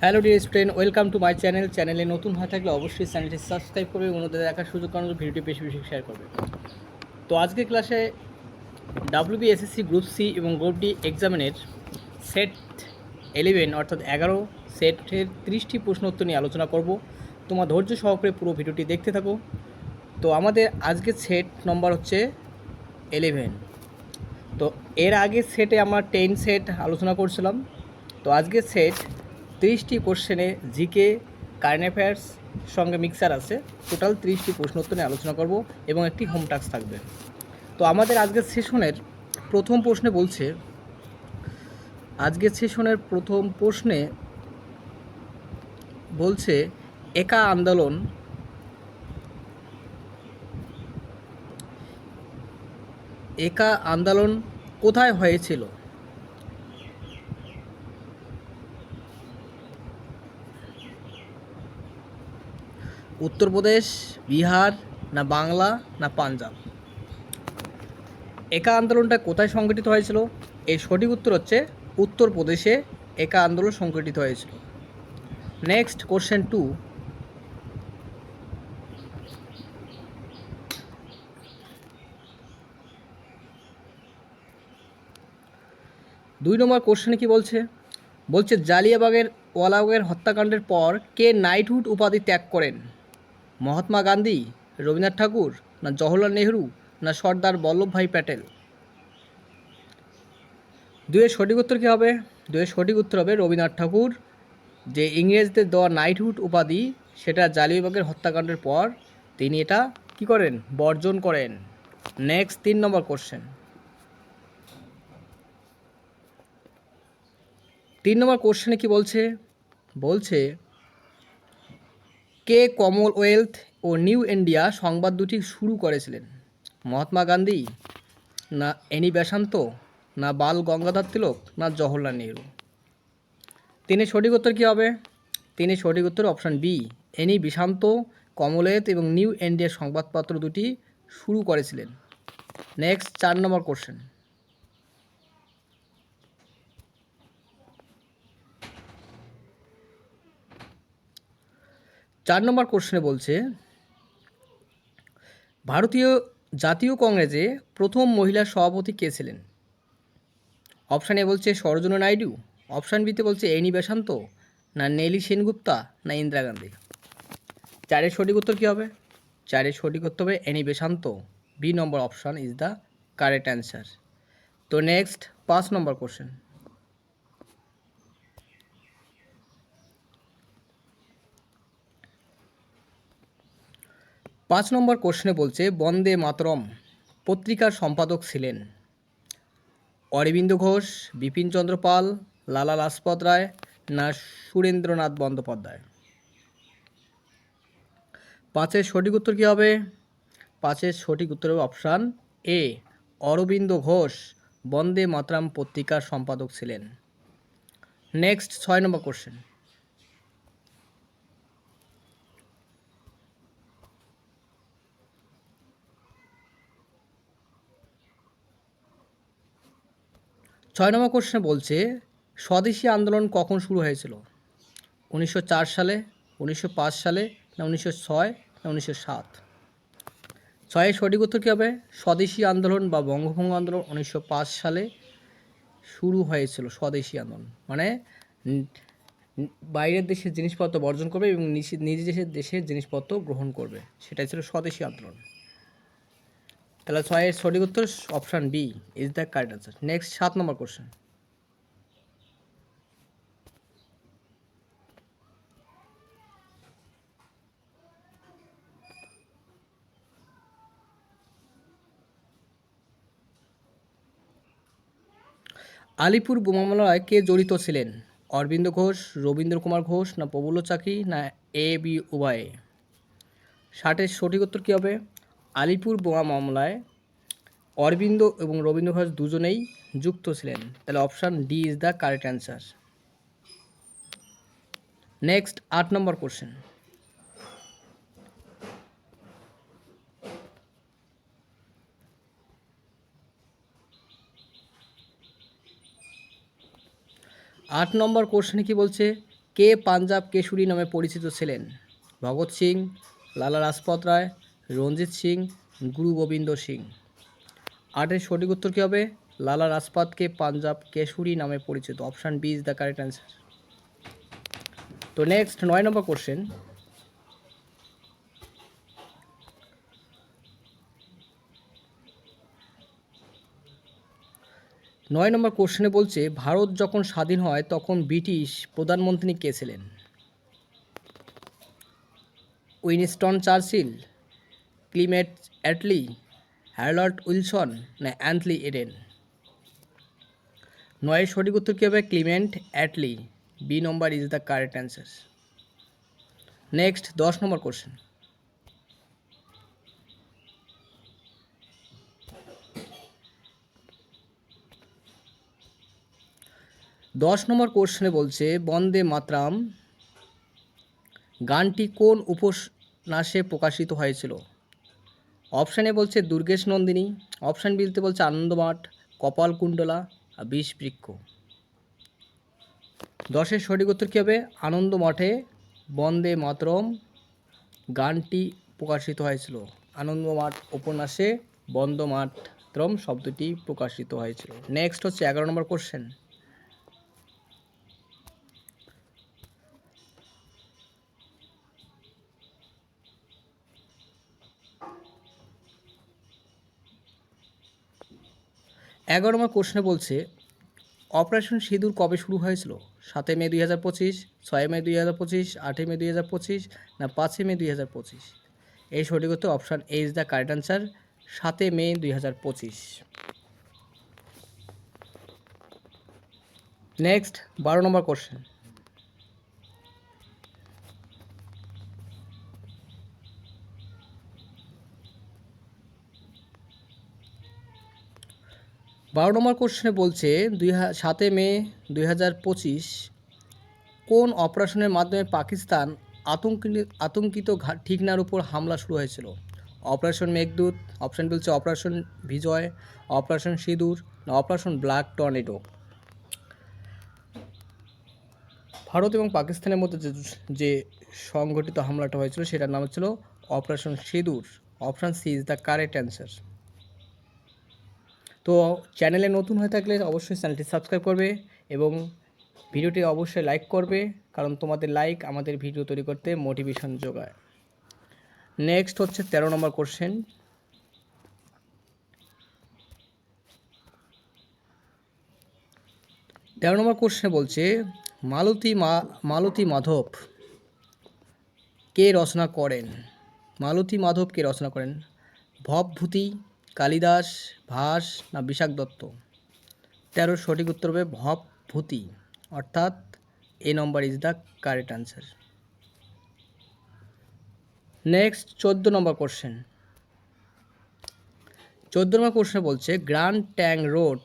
Hello dear student, welcome to my channel. চ্যানেলে নতুন হয়ে থাকলে অবশ্যই চ্যানেলটি সাবস্ক্রাইব করবে এবং ওদের দেখার সুযোগ কারণে ভিডিওটি বেশি বেশি শেয়ার করবে। তো আজকের ক্লাসে WBSSC গ্রুপ সি এবং গ্রুপ ডি এক্সামিনের সেট 11 অর্থাৎ 11 সেটের 30টি প্রশ্ন উত্তর নিয়ে আলোচনা করব। তোমার ধৈর্য সহকারে পুরো ভিডিওটি দেখতে থাকো। তো আমাদের আজকের সেট নম্বর হচ্ছে 11। তো এর আগে সেটে আমরা 10 সেট আলোচনা করছিলাম। তো আজকের সেট 30টি কোশ্চেনে জিকে কারেন্ট অ্যাফেয়ার্স সঙ্গে মিক্সার আছে। টোটাল 30টি প্রশ্ন উত্তর নিয়ে আলোচনা করব এবং একটি হোম টাস্ক থাকবে। তো আমাদের আজকের সেশনের প্রথম প্রশ্নে বলছে, একা আন্দোলন কোথায় হয়েছিল? উত্তরপ্রদেশ, বিহার, না বাংলা, না পাঞ্জাব? একা আন্দোলনটা কোথায় সংগঠিত হয়েছিল? এর সঠিক উত্তর হচ্ছে উত্তরপ্রদেশে একা আন্দোলন সংগঠিত হয়েছিল। নেক্সট কোশ্চেন 2, দুই নম্বর কোশ্চেনে কি বলছে? বলছে জালিয়ানবাগের ওয়ালাবাগের হত্যাকাণ্ডের পর কে নাইটহুড উপাধি ত্যাগ করেন? মহাত্মা গান্ধী, রবীন্দ্রনাথ ঠাকুর, না জওহরলাল নেহরু, না সর্দার বল্লভভাই প্যাটেল? দুয়ের সঠিক উত্তর কী হবে? দুয়ের সঠিক উত্তর হবে রবীন্দ্রনাথ ঠাকুর। যে ইংরেজদের দেওয়া নাইটহুড উপাধি, সেটা জালিয়ানবাগের হত্যাকাণ্ডের পর তিনি এটা কি করেন? বর্জন করেন। নেক্সট 3 নম্বর কোশ্চেন। 3 নম্বর কোশ্চেনে কি বলছে? বলছে কে কমনওয়েলথ ও নিউ ইন্ডিয়া সংবাদ দুটি শুরু করেছিলেন? মহাত্মা গান্ধী, না এনি বেসান্ত, না বাল গঙ্গাধর তিলক, না জওহরলাল নেহরু? তিনের সঠিক উত্তর কী হবে? তিনের সঠিক উত্তর option B, Annie Besant Commonwealth এবং নিউ ইন্ডিয়া সংবাদপত্র দুটি শুরু করেছিলেন। নেক্সট 4 নম্বর কোশ্চেন। 4 নম্বর কোশ্চেনে বলছে ভারতীয় জাতীয় কংগ্রেসে প্রথম মহিলা সভাপতি কে ছিলেন? অপশান এ বলছে সরোজিনী নাইডু, অপশান বিতে বলছে এনি বেসান্ত, না নেলি সেনগুপ্তা, না ইন্দিরা গান্ধী? 4-এর সঠিক উত্তর কী হবে? 4-এর সঠিক উত্তর হবে Annie Besant. B number option is the correct answer. তো নেক্সট 5 নম্বর কোশ্চেন। 5 নম্বর কোশ্চেনে বলছে বন্দে মাতরম পত্রিকার সম্পাদক ছিলেন অরবিন্দ ঘোষ, বিপিনচন্দ্র পাল, লালা লাজপত রায়, না সুরেন্দ্রনাথ বন্দ্যোপাধ্যায়? 5-এর সঠিক উত্তর কী হবে? 5-এর সঠিক উত্তর হবে অপশান এ, অরবিন্দ ঘোষ বন্দে মাতরম পত্রিকার সম্পাদক ছিলেন। নেক্সট 6 নম্বর কোশ্চেন। 6 নম্বর কোশ্চেনে বলছে স্বদেশী আন্দোলন কখন শুরু হয়েছিল? 1904 সালে, 1905 সালে, না 1906, না 1907? 6-এর সঠিক উত্তর কী হবে? স্বদেশী আন্দোলন বা বঙ্গভঙ্গ আন্দোলন 1905 সালে শুরু হয়েছিল। স্বদেশী আন্দোলন মানে বাইরের দেশের জিনিসপত্র বর্জন করবে এবং নিজ দেশের জিনিসপত্র গ্রহণ করবে, সেটাই ছিল স্বদেশী আন্দোলন। তাহলে 6-এর সঠিক উত্তর option B is the correct answer. Next 7 number question. Alipore বোমা মামলায় কে জড়িত ছিলেন? অরবিন্দ ঘোষ, রবীন্দ্র কুমার ঘোষ, না প্রফুল্ল চাকি, না এ বি উভয়ে? 60-এর সঠিক উত্তর কী হবে? আলিপুর বোমা মামলায় অরবিন্দ এবং রবীন্দ্র ঘোষ দুজনেই যুক্ত ছিলেন। তাহলে option D is the correct answer. Next 8 number question. 8 নম্বর কোশ্চেনে কি বলছে? কে পাঞ্জাব কেশরী নামে পরিচিত ছিলেন? ভগৎ সিং, লালা লাজপত রায়, রঞ্জিত সিং, গুরু গোবিন্দ সিং। 8 সঠিক উত্তর কী হবে? লালা লাজপতকে পাঞ্জাব কেশরী নামে পরিচিত। Option B is the correct answer. তো নেক্সট 9 নম্বর কোশ্চেন। 9 নম্বর কোশ্চেনে বলছে ভারত যখন স্বাধীন হয় তখন ব্রিটিশ প্রধানমন্ত্রী কে ছিলেন? Winston Churchill, Clement Attlee, Harold Wilson না অ্যান্থনি এডেন। 9 সঠিক উত্তর কী হবে? Clement Attlee. B number is the correct answer. Next 10 number question. 10 number কোশ্চেনে বলছে বন্দে মাতরম গানটি কোন উপন্যাসে প্রকাশিত হয়েছিল? অপশানে বলছে দুর্গেশ নন্দিনী, অপশান বিতে বলছে আনন্দমাঠ, কপালকুণ্ডলা আর বিষবৃক্ষ। 10 সঠিক উত্তর কী হবে? আনন্দমঠে বন্দে মাতরম গানটি প্রকাশিত হয়েছিল। আনন্দমাঠ উপন্যাসে বন্দে মাতরম শব্দটি প্রকাশিত হয়েছিল। নেক্সট হচ্ছে 11 নম্বর কোশ্চেন। 11 নম্বর কোশ্চেনে বলছে অপারেশন সিঁদুর কবে শুরু হয়েছিল? 7 মে 2025, 6 মে 2025, 8 মে 2025 না 5 মে 2025। এই সঠিক উত্তর option A is the correct answer, 7 May 2025। Next 12 number question. 12 নম্বর কোশ্চেনে বলছে 7 মে 2025 কোন অপারেশনের মাধ্যমে পাকিস্তান আতঙ্কিত ঠিকানার উপর হামলা শুরু হয়েছিল? অপারেশন মেঘদূত, অপশান বলছে অপারেশন বিজয়, অপারেশন সিঁদুর না অপারেশন ব্ল্যাক টর্নেডো। ভারত এবং পাকিস্তানের মধ্যে যে সংগঠিত হামলাটা হয়েছিল সেটার নাম ছিল operation Sindoor. Option C is the correct answer. তো চ্যানেলে নতুন হয়ে থাকলে অবশ্যই চ্যানেলটি সাবস্ক্রাইব করবে এবং ভিডিওটি অবশ্যই লাইক করবে, কারণ তোমাদের লাইক আমাদের ভিডিও তৈরি করতে মোটিভেশন যোগায়। নেক্সট হচ্ছে 13 নম্বর কোশ্চেন। 13 নম্বর কোশ্চেনে বলছে মালতী মাধব কে রচনা করেন? মালতী মাধব কে রচনা করেন? ভবভূতি, কালিদাস, ভাস না বিশাখ দত্ত। 13 সঠিক উত্তর হবে ভবভূতি, অর্থাৎ A number is the correct answer. Next 14 number question. 14 number question বলছে গ্র্যান্ড ট্যাঙ্ক রোড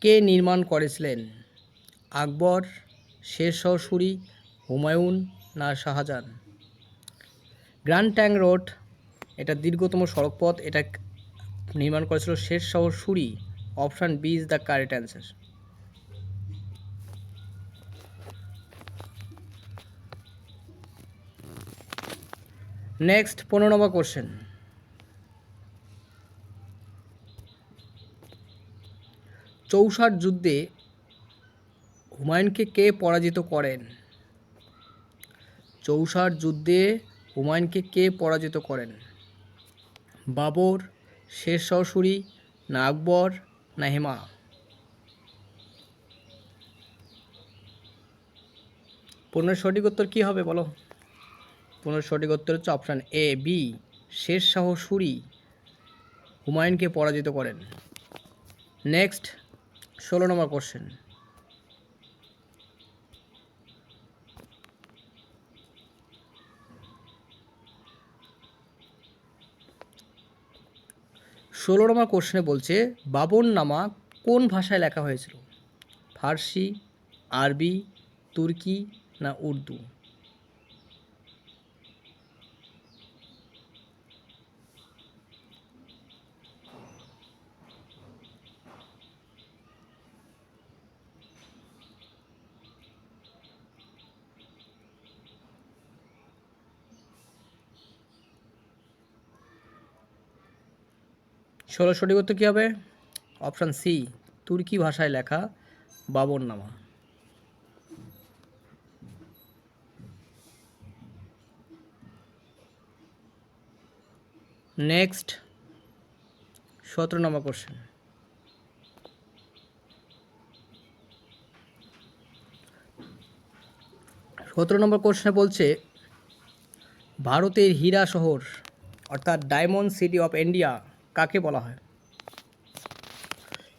কে নির্মাণ করেছিলেন? আকবর, শেরশাহ সূরি, হুমায়ুন না শাহজাহান। গ্র্যান্ড ট্যাঙ্ক রোড এটা দীর্ঘতম সড়কপথ, এটা নির্মাণ করেছিল Sher Shah Suri. Option B is the correct answer. Next 15 number question. চৌসার যুদ্ধে হুমায়ুনকে কে পরাজিত করেন? চৌসার যুদ্ধে হুমায়ুনকে কে পরাজিত করেন? বাবর, শেরশাহ সূরি না আকবর না হেমা। 15 সঠিক উত্তর কী হবে বলো? 15 সঠিক উত্তর হচ্ছে অপশান এ বি, শেরশাহ সূরি হুমায়ুনকে পরাজিত করেন। নেক্সট 16 নম্বর কোশ্চেন। 16 নম্বর কোশ্চেনে বলছে বাবরনামা কোন ভাষায় লেখা হয়েছিল? ফার্সি, আরবি, তুর্কি না উর্দু। 16 সঠিক উত্তর কী হবে? অপশান সি, তুর্কি ভাষায় লেখা বাবরনামা। নেক্সট 17 নম্বর কোশ্চেন। সতেরো নম্বর কোশ্চেনে বলছে ভারতের হীরা শহর অর্থাৎ ডায়মন্ড সিটি অফ ইন্ডিয়া কাকে বলা হয়?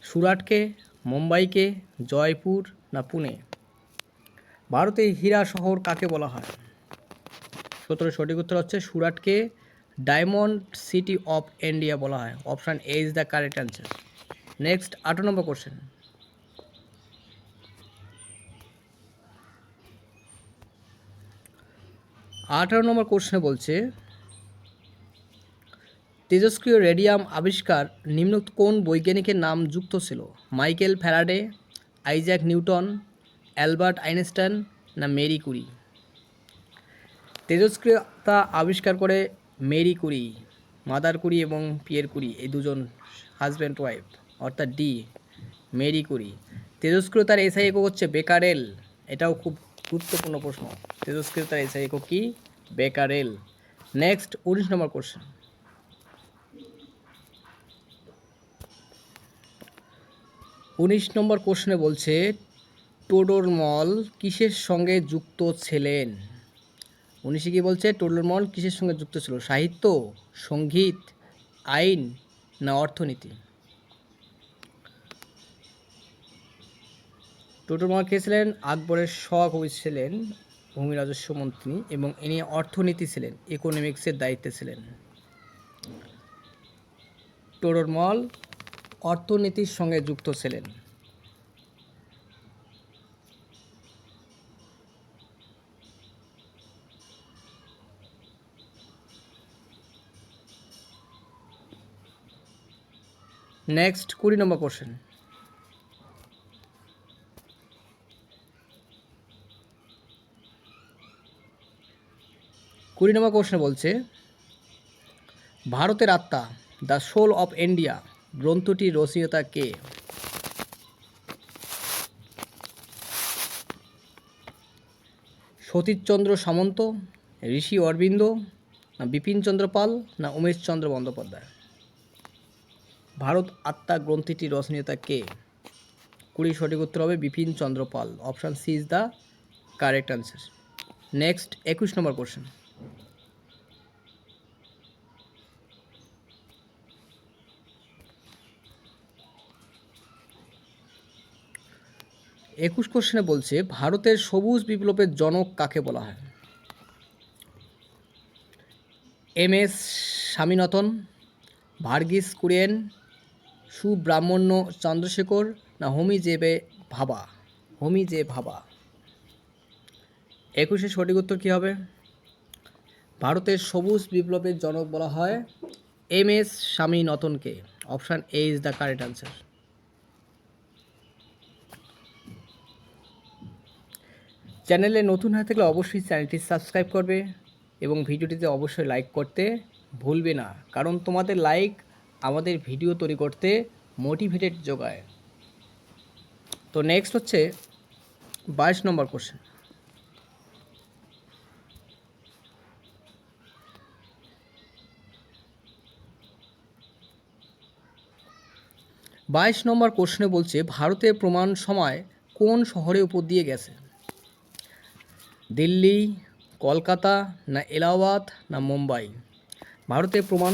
সুরাটকে, মুম্বাইকে, জয়পুর না পুনে? ভারতের হীরা শহর কাকে বলা হয়? 17 সঠিক উত্তর হচ্ছে সুরাটকে ডায়মন্ড সিটি অফ ইন্ডিয়া বলা হয়। Option A is the correct answer. Next 18 number question. আঠারো নম্বর কোশ্চেনে বলছে তেজস্ক্রিয় রেডিয়াম আবিষ্কার নিম্নোক্ত কোন বৈজ্ঞানিকের নাম যুক্ত ছিল? Michael Faraday, Isaac Newton, Albert Einstein না মেরি কুরি? তেজস্ক্রিয়তা আবিষ্কার করে মেরি কুরি, মাদার কুরি এবং পিয়ের কুরি, এই দুজন হাজব্যান্ড ওয়াইফ, অর্থাৎ ডি মেরি কুরি। তেজস্ক্রিয়তার এসআই একক হচ্ছে বেকারেল, এটাও খুব গুরুত্বপূর্ণ প্রশ্ন। তেজস্ক্রিয়তার এসআই একক কি? বেকারেল। নেক্সট 19 নম্বর কোশ্চেন। 19 নম্বর কোশ্চেনে বলছে টোডরমল কিসের সঙ্গে যুক্ত ছিলেন? 19 কি বলছে? টোডরমল কিসের সঙ্গে যুক্ত ছিল? সাহিত্য, সঙ্গীত, আইন না অর্থনীতি? টোডরমল কে ছিলেন? আকবরের সহকবি ছিলেন, ভূমি রাজস্ব মন্ত্রী, এবং ইনি অর্থনীতি ছিলেন, ইকোনমিক্সের দায়িত্বে ছিলেন। টোডরমল অর্থনীতির সঙ্গে যুক্ত ছিলেন। নেক্সট 20 নম্বর কোশ্চেন। 20 নম্বর কোশ্চেন বলছে ভারতের আত্মা দ্য সোল অফ ইন্ডিয়া গ্রন্থটি রচয়িতা কে? সতীশচন্দ্র সামন্ত, ঋষি অরবিন্দ না বিপিনচন্দ্র পাল না উমেশচন্দ্র বন্দ্যোপাধ্যায়? ভারত আত্মা গ্রন্থটি রচয়িতা কে? 20 সঠিক উত্তর হবে Bipin Chandra Pal. Option C is the correct answer. Next 21 number question. 21 কোশ্চেনে বলছে ভারতের সবুজ বিপ্লবের জনক কাকে বলা হয়? এম.এস. স্বামীনাথন, ভার্গিস কুরিয়েন, সুব্রহ্মণ্য চন্দ্রশেখর না হোমি জে ভাবা? হোমি জে ভাবা। 21 সঠিক উত্তর কী হবে? ভারতের সবুজ বিপ্লবের জনক বলা হয় এম.এস. স্বামীনাথনকে। Option A is the correct answer. চ্যানেলে নতুন হয়ে থাকলে অবশ্যই চ্যানেলটি সাবস্ক্রাইব করবে এবং ভিডিওটিতে অবশ্যই লাইক করতে ভুলবে না, কারণ তোমাদের লাইক আমাদের ভিডিও তৈরি করতে মোটিভেটেড যোগায়। তো নেক্সট হচ্ছে 22 নম্বর কোশ্চেন। 22 নম্বর কোশ্চেনে বলছে ভারতের প্রমাণ সময় কোন শহরের উপর দিয়ে গেছে? দিল্লি, কলকাতা না এলাহাবাদ না মুম্বাই? ভারতের প্রমাণ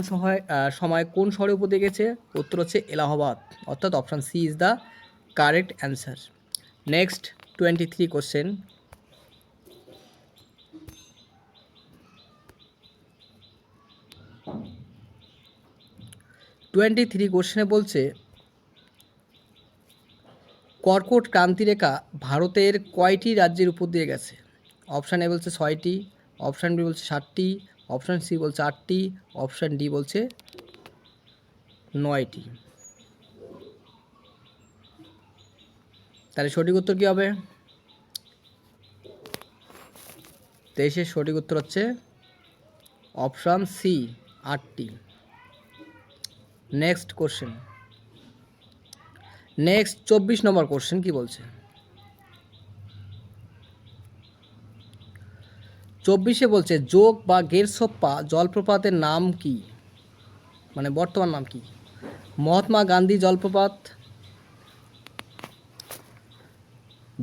সময় কোন শহরের উপর দিয়ে গেছে? উত্তর হচ্ছে এলাহাবাদ, অর্থাৎ option C is the correct answer. Next 23 question. 23 কোশ্চেনে বলছে কর্কট ক্রান্তিরেখা ভারতের কয়টি রাজ্যের উপর দিয়ে গেছে? অপশান এ বলছে 6টি, অপশান বি বলছে 7টি, অপশান সি বলছে 8টি, অপশান ডি বলছে 9টি। তাহলে সঠিক উত্তর কী হবে? 23 সঠিক উত্তর হচ্ছে অপশান সি 8টি। নেক্সট কোশ্চেন, নেক্সট 24 নম্বর কোশ্চেন কি বলছে? 24-এ বলছে যোগ বা গেরসোপ্পা জলপ্রপাতের নাম কি, মানে বর্তমান নাম কি? মহাত্মা গান্ধী জলপ্রপাত,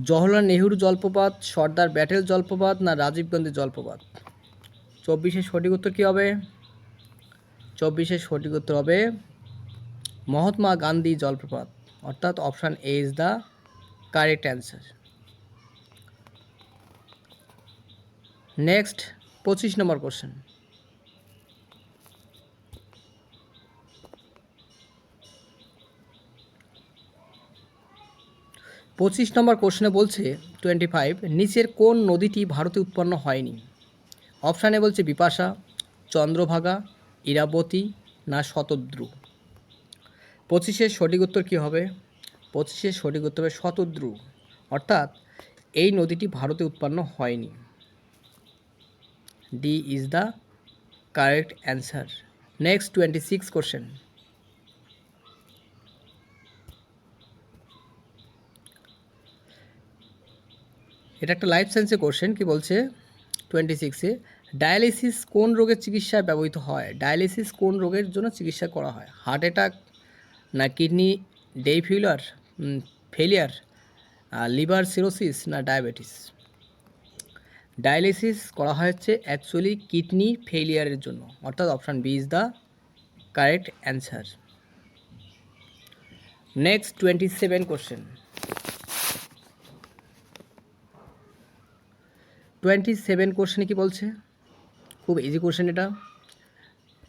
জওহরলাল নেহরু জলপ্রপাত, সর্দার ব্যাটেল জলপ্রপাত, না রাজীব গান্ধী জলপ্রপাত? 24-এর সঠিক উত্তর কী হবে? 24-এর সঠিক উত্তর হবে মহাত্মা গান্ধী জলপ্রপাত, অর্থাৎ option A is the correct answer. Next 25 number question, 25 নম্বর কোশ্চেনে বলছে 25, নিচের কোন নদীটি ভারতে উৎপন্ন হয়নি? অপশানে বলছে বিপাশা, চন্দ্রভাগা, ইরাবতী, না শতদ্রু? 25-এর সঠিক উত্তর কী হবে? 25-এর সঠিক উত্তর হবে শতদ্রু, অর্থাৎ এই নদীটি ভারতে উৎপন্ন হয়নি। D is the correct answer. Next 26 question, এটা একটা লাইফ সায়েন্সের কোশ্চেন। কি বলছে 26-এ, ডায়ালিসিস কোন রোগের চিকিৎসায় ব্যবহৃত হয়? ডায়ালিসিস কোন রোগের জন্য চিকিৎসা করা হয়? হার্ট অ্যাটাক, না কিডনি ফেলিয়ার, লিভার সিরোসিস, না ডায়াবেটিস? ডায়ালিসিস করা হচ্ছে অ্যাকচুয়ালি কিডনি ফেলিয়ারের জন্য, অর্থাৎ option B is the correct answer. Next 27 question, 27 কোশ্চেনে কি বলছে? খুব ইজি কোশ্চেন এটা।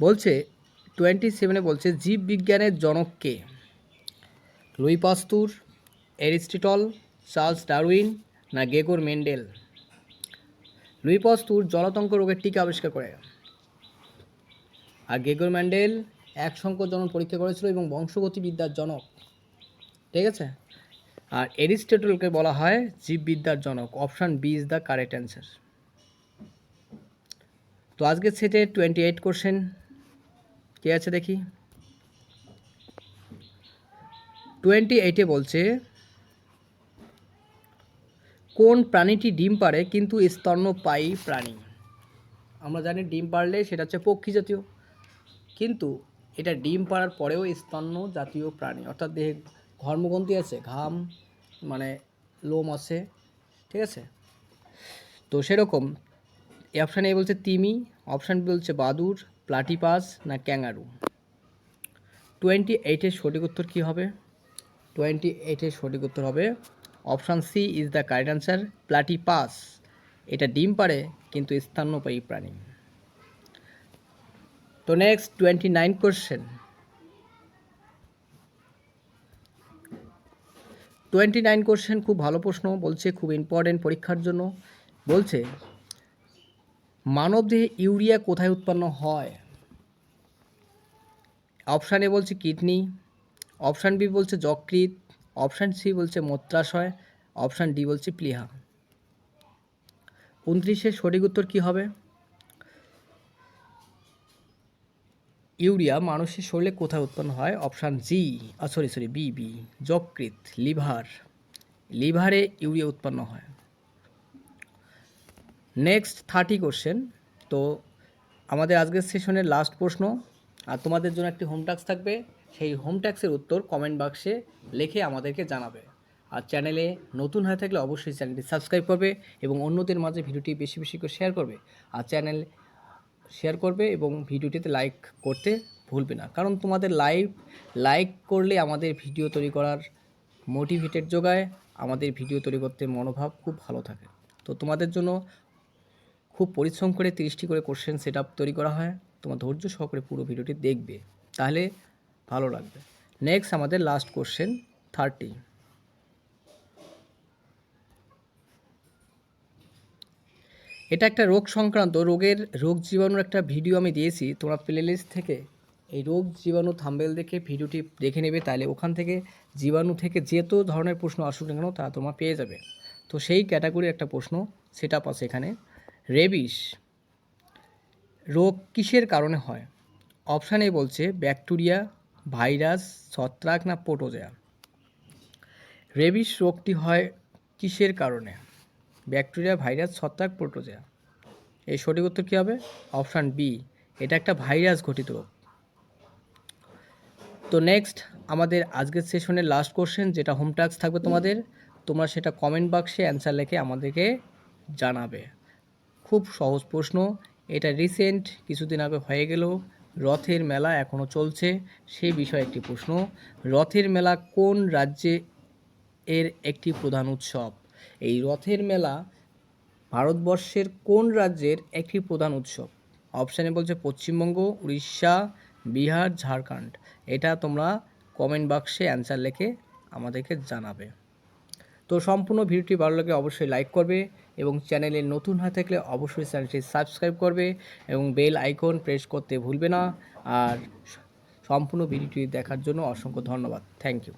বলছে 27-এ বলছে জীববিজ্ঞানের জনক কে? Louis Pasteur, Aristotle, Charles Darwin, না গ্রেগর মেন্ডেল? লুই পাস্তুর জলাতঙ্ক রোগের টিকা আবিষ্কার করে, আর গ্রেগর মেন্ডেল এক সংকর জনন পরীক্ষা করেছিল এবং বংশগতিবিদ্যার জনক, ঠিক আছে? আর অ্যারিস্টটলকে বলা হয় জীববিদ্যার জনক। Option B is the correct answer. তো আজকের সেটে 28 কোশ্চেন কে আছে দেখি। 28-এ বলছে কোন প্রাণীটি ডিম পাড়ে কিন্তু স্তন্যপায়ী প্রাণী? আমরা জানি ডিম পাড়লে সেটা হচ্ছে পক্ষী জাতীয়, কিন্তু এটা ডিম পাড়ার পরেও স্তন্য জাতীয় প্রাণী, অর্থাৎ দেহে ঘর্মগ্রন্থি আছে, ঘাম মানে লোম আছে, ঠিক আছে? তো সেরকম অপশান এ বলছে তিমি, অপশান বি বলছে বাদুর, প্লাটিপাস, না ক্যাঙ্গারু? 28-এর সঠিক উত্তর কী হবে? 28-এর সঠিক উত্তর হবে option C is the correct answer, platypus. এটা ডিম পাড়ে কিন্তু স্তন্যপায়ী প্রাণী। তো নেক্সট 29 কোশ্চেন, 29 কোশ্চেন খুব ভালো প্রশ্ন। বলছে খুব ইম্পর্টেন্ট পরীক্ষার জন্য। বলছে মানবদেহে ইউরিয়া কোথায় উৎপন্ন হয়? অপশান এ বলছে কিডনি, অপশান বি বলছে যকৃৎ, অপশান সি বলছে মূত্রাশয়, অপশান ডি বলছে প্লীহা। 29-এর সঠিক উত্তর কী হবে? ইউরিয়া মানুষের শরীরে কোথায় উৎপন্ন হয়? অপশান জি, বি, যকৃৎ, লিভারে ইউরিয়া উৎপন্ন হয়। Next 30 question. তো আমাদের আজকের সেশনের লাস্ট প্রশ্ন, আর তোমাদের জন্য একটি হোম টাস্ক থাকবে। সেই হোম টাস্কের উত্তর কমেন্ট বাক্সে লিখে আমাদেরকে জানাবে। আর চ্যানেলে নতুন হয়ে থাকলে অবশ্যই চ্যানেলটি সাবস্ক্রাইব করবে এবং অন্যদের মাঝে ভিডিওটি বেশি বেশি করে শেয়ার করবে। আর চ্যানেল শেয়ার করবে এবং ভিডিওটিতে লাইক করতে ভুলবে না, কারণ তোমাদের লাইক করলে আমাদের ভিডিও তৈরি করার মোটিভেটেড যোগায়, আমাদের ভিডিও তৈরি করতে মনোভাব খুব ভালো থাকে। তো তোমাদের জন্য খুব পরিশ্রম করে 30টি করে কোশ্চেন সেট আপ তৈরি করা হয়। তোমার ধৈর্য সহকারে পুরো ভিডিওটি দেখবে, তাহলে ভালো লাগবে। নেক্সট আমাদের লাস্ট কোশ্চেন 30। এটা একটা রোগ সংক্রান্ত রোগ জীবাণুর একটা ভিডিও আমি দিয়েছি, তোমরা প্লেলিস্ট থেকে এই রোগ জীবাণু থাম্বনেল দেখে ভিডিওটি দেখে নেবে, তাহলে ওখান থেকে জীবাণু থেকে যেত ধরনের প্রশ্ন আসুক না কেন তা তোমরা পেয়ে যাবে। তো সেই ক্যাটাগরির একটা প্রশ্ন সেট আপ আছে এখানে। রেবিস রোগ কিসের কারণে হয়? অপশান এ বলছে ব্যাকটেরিয়া, ভাইরাস, ছত্রাক না প্রোটোজোয়া? রেবিস রোগটি হয় কিসের কারণে? ব্যাকটেরিয়া, ভাইরাস, ছত্রাক, প্রোটোজোয়া। এই সঠিক উত্তর কী হবে? অপশান বি, এটা একটা ভাইরাস ঘটিত রোগ। তো নেক্সট আমাদের আজকের সেশনের লাস্ট কোশ্চেন, যেটা হোম টাস্ক থাকবে তোমাদের, তোমরা সেটা কমেন্ট বাক্সে অ্যান্সার লিখে আমাদেরকে জানাবে। খুব সহজ প্রশ্ন, এটা রিসেন্ট কিছুদিন আগে হয়ে গেল, রথের মেলা এখনও চলছে, সেই বিষয়ে একটি প্রশ্ন। রথের মেলা কোন রাজ্যে এর একটি প্রধান উৎসব? এই রথের মেলা ভারতবর্ষের কোন রাজ্যের একটি প্রধান উৎসব? অপশানে বলছে পশ্চিমবঙ্গ, উড়িষ্যা, বিহার, ঝাড়খণ্ড। এটা তোমরা কমেন্ট বাক্সে অ্যান্সার লিখে আমাদেরকে জানাবে। তো সম্পূর্ণ ভিডিওটি ভালো লাগলে অবশ্যই লাইক করবে এবং চ্যানেলে নতুন হয়ে থাকলে অবশ্যই চ্যানেলটি সাবস্ক্রাইব করবে এবং বেল আইকন প্রেস করতে ভুলবে না। আর সম্পূর্ণ ভিডিওটি দেখার জন্য অসংখ্য ধন্যবাদ। Thank you.